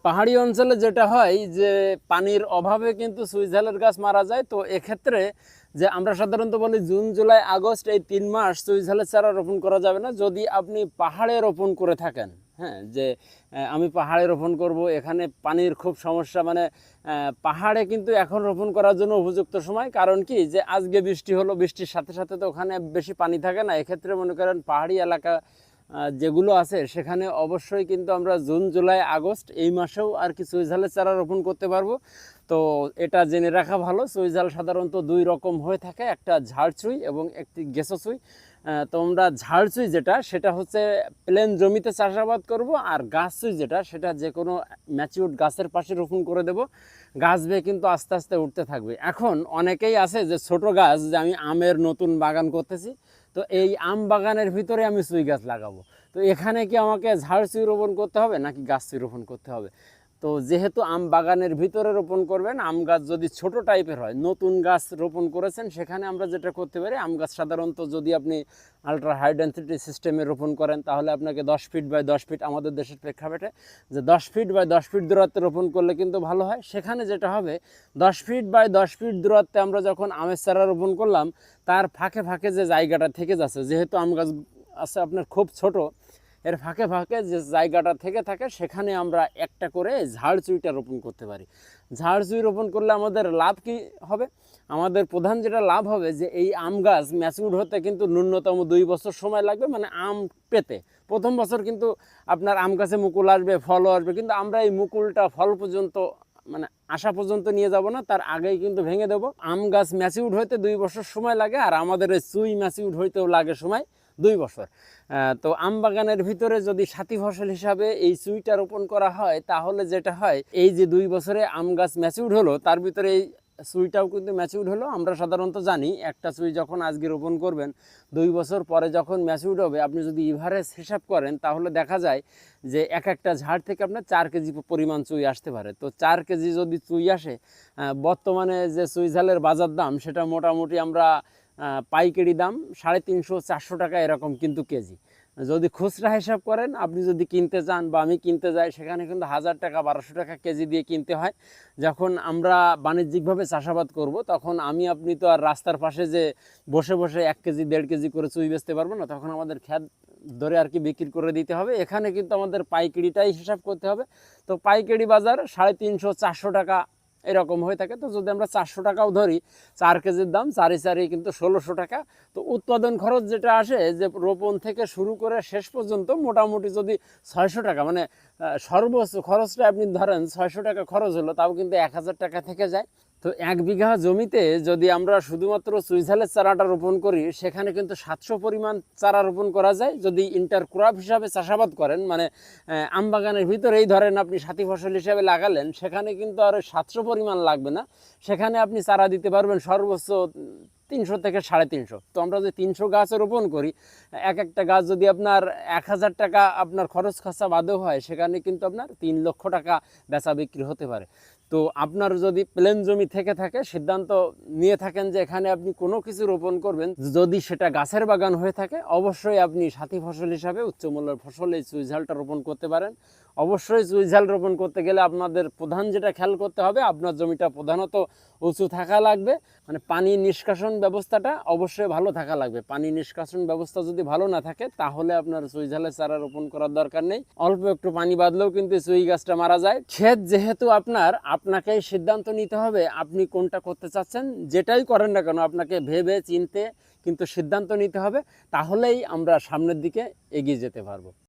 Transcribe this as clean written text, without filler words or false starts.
পাহাড়ি অঞ্চলে যেটা হয় যে পানির অভাবে কিন্তু সুইঝালের গাছ মারা যায়। তো এক্ষেত্রে যে আমরা সাধারণত বলি জুন জুলাই আগস্ট এই 3 মাস সুইঝালের চারা রোপণ করা যাবে না যদি আপনি পাহাড়ে রোপণ করে থাকেন। হ্যাঁ, যে আমি পাহাড়ে রোপণ করব, এখানে পানির খুব সমস্যা, মানে পাহাড়ে কিন্তু এখন রোপণ করার জন্য উপযুক্ত সময়। কারণ কি, যে আজকে বৃষ্টি হলো, বৃষ্টির সাথে সাথে তো ওখানে বেশি পানি থাকে না। এক্ষেত্রে মনে করেন পাহাড়ি এলাকা যেগুলো আছে সেখানে অবশ্যই কিন্তু আমরা জুন জুলাই আগস্ট এই মাসেও আর কি সুইঝালের চারা রোপণ করতে পারবো। তো এটা জেনে রাখা ভালো, সুইঝাল সাধারণত দুই রকম হয়ে থাকে, একটা ঝাড়চুই এবং একটি গেসোচুই। তো আমরা ঝাড়চুই যেটা, সেটা হচ্ছে প্লেন জমিতে চাষাবাদ করব, আর গাছচুই যেটা, সেটা যে কোনো ম্যাচিউরড গাছের পাশে রোপণ করে দেব। গাছ বেয়ে কিন্তু আস্তে আস্তে উঠতে থাকবে। এখন অনেকেই আছে যে ছোট গাছ, যে আমি আমের নতুন বাগান করতেছি, তো এই আম বাগানের ভিতরে আমি চুই গাছ লাগাবো। তো এখানে কি আমাকে ঝাড় চুই রোপণ করতে হবে নাকি গাছ চুই রোপণ করতে হবে? তো যেহেতু আম বাগানের ভিতরে রোপণ করবেন, আম গাছ যদি ছোট টাইপের হয়, নতুন গাছ রোপণ করেছেন, সেখানে আমরা যেটা করতে পারি, আম গাছ সাধারণত যদি আপনি আলট্রা হাই ডেন্সিটি সিস্টেমে রোপণ করেন, তাহলে আপনাকে 10 ফিট বাই 10 ফিট, আমাদের দেশের প্রেক্ষাপটে যে 10 ফিট বাই 10 ফিট দূরত্বে রোপণ করলে কিন্তু ভালো হয়। সেখানে যেটা হবে, 10 ফিট বাই 10 ফিট দূরত্বে আমরা যখন আমের চারা রোপণ করলাম, তার ফাঁকে ফাঁকে যে জায়গাটা থেকে যাচ্ছে, যেহেতু আম গাছ আছে আপনার খুব ছোট, এর ফাঁকে ফাঁকে যে জায়গাটা থেকে থাকে, সেখানে আমরা একটা করে ঝাড় চুইটা রোপণ করতে পারি। ঝাড় চুই রোপণ করলে আমাদের লাভ কি হবে? আমাদের প্রধান যেটা লাভ হবে, যে এই আম গাছ ম্যাচিউর হতে কিন্তু ন্যূনতম 2 বছর সময় লাগবে, মানে আম পেতে। প্রথম বছর কিন্তু আপনার আম গাছে মুকুল আসবে, ফলও আসবে, কিন্তু আমরা এই মুকুলটা ফল পর্যন্ত, মানে আসা পর্যন্ত নিয়ে যাব না, তার আগেই কিন্তু ভেঙে দেবো। আম গাছ ম্যাচিউর হইতে 2 বছর সময় লাগে, আর আমাদের এই চুই ম্যাচিউর হইতেও লাগে সময় 2 বছর। তো আম বাগানের ভিতরে যদি সাথী ফসল হিসাবে এই চুইটা রোপণ করা হয়, তাহলে যেটা হয়, এই যে 2 বছরে আম গাছ ম্যাচিউর হলো, তার ভিতরে এই চুইটাও কিন্তু ম্যাচিউর হলো। আমরা সাধারণত জানি একটা চুই যখন আজকে রোপণ করবেন, 2 বছর পরে যখন ম্যাচিউর হবে, আপনি যদি ইভারেজ হিসাব করেন, তাহলে দেখা যায় যে এক একটা ঝাড় থেকে আপনার 4 কেজি পরিমাণ চুই আসতে পারে। তো 4 কেজি যদি চুই আসে, বর্তমানে যে চুই ঝালের বাজার দাম, সেটা মোটামুটি আমরা পাইকারি দাম 350-400 টাকা এরকম কিন্তু কেজি। যদি খুচরা হিসাব করেন, আপনি যদি কিনতে চান বা আমি কিনতে যাই, সেখানে কিন্তু 1000 টাকা 1200 টাকা কেজি দিয়ে কিনতে হয়। যখন আমরা বাণিজ্যিকভাবে চাষাবাদ করব, তখন আমি আপনি তো আর রাস্তার পাশে যে বসে বসে 1 কেজি 1.5 কেজি করে চুই বেচতে পারবো না, তখন আমাদের খ্যাত ধরে আর কি বিক্রি করে দিতে হবে। এখানে কিন্তু আমাদের পাইকারিটাই হিসাব করতে হবে। তো পাইকারি বাজার 350-400 টাকা এরকম হয়ে থাকে। তো যদি আমরা 400 টাকাও ধরি, 4 কেজির দাম 4 কিন্তু 1600 টাকা। তো উৎপাদন খরচ যেটা আসে, যে রোপণ থেকে শুরু করে শেষ পর্যন্ত মোটামুটি যদি 600 টাকা, মানে সর্বোচ্চ খরচটা আপনি ধরেন 600 টাকা খরচ হলো, তাও কিন্তু 1000 টাকা থেকে যায়। তো 1 বিঘা জমিতে যদি আমরা শুধুমাত্র সুইঝালের চারাটা রোপণ করি, সেখানে কিন্তু 700 পরিমাণ চারা রোপণ করা যায়। যদি ইন্টারক্রপ হিসাবে চাষাবাদ করেন, মানে আম বাগানের ভিতরেই ধরেন আপনি সাথী ফসল হিসাবে লাগালেন, সেখানে কিন্তু আর 700 পরিমাণ লাগবে না। সেখানে আপনি চারা দিতে পারবেন সর্বোচ্চ 300 থেকে 350। তো আমরা যদি 300 গাছ রোপণ করি, এক একটা গাছ যদি আপনার 1000 টাকা আপনার খরচ খরচা বাদেও হয়, সেখানে কিন্তু আপনার 3 লক্ষ টাকা বেচা বিক্রি হতে পারে। তো আপনার যদি প্লেন জমি থেকে থাকে, সিদ্ধান্ত নিয়ে থাকেন যে এখানে আপনি কোনো কিছু রোপণ করবেন, যদি সেটা গাছের বাগান হয়ে থাকে, অবশ্যই আপনি সাথী ফসল হিসাবে উচ্চমূল্যের ফসল এই চুইঝালটা রোপণ করতে পারেন। অবশ্যই চুইঝাল রোপণ করতে গেলে আপনাদের প্রধান যেটা খেয়াল করতে হবে, আপনার জমিটা প্রধানত উঁচু থাকা লাগবে, মানে পানি নিষ্কাশন ব্যবস্থাটা অবশ্যই ভালো থাকা লাগবে। পানি নিষ্কাশন ব্যবস্থা যদি ভালো না থাকে, তাহলে আপনার চুইঝালের চারা রোপণ করার দরকার নেই। অল্প একটু পানি বাদলেও কিন্তু চুই গাছটা মারা যায়। ক্ষেত যেহেতু আপনাকেই সিদ্ধান্ত নিতে হবে আপনি কোনটা করতে চাচ্ছেন। যেটাই করেন না কেন, আপনাকে ভেবে চিনতে কিন্তু সিদ্ধান্ত নিতে হবে, তাহলেই আমরা সামনের দিকে এগিয়ে যেতে পারবো।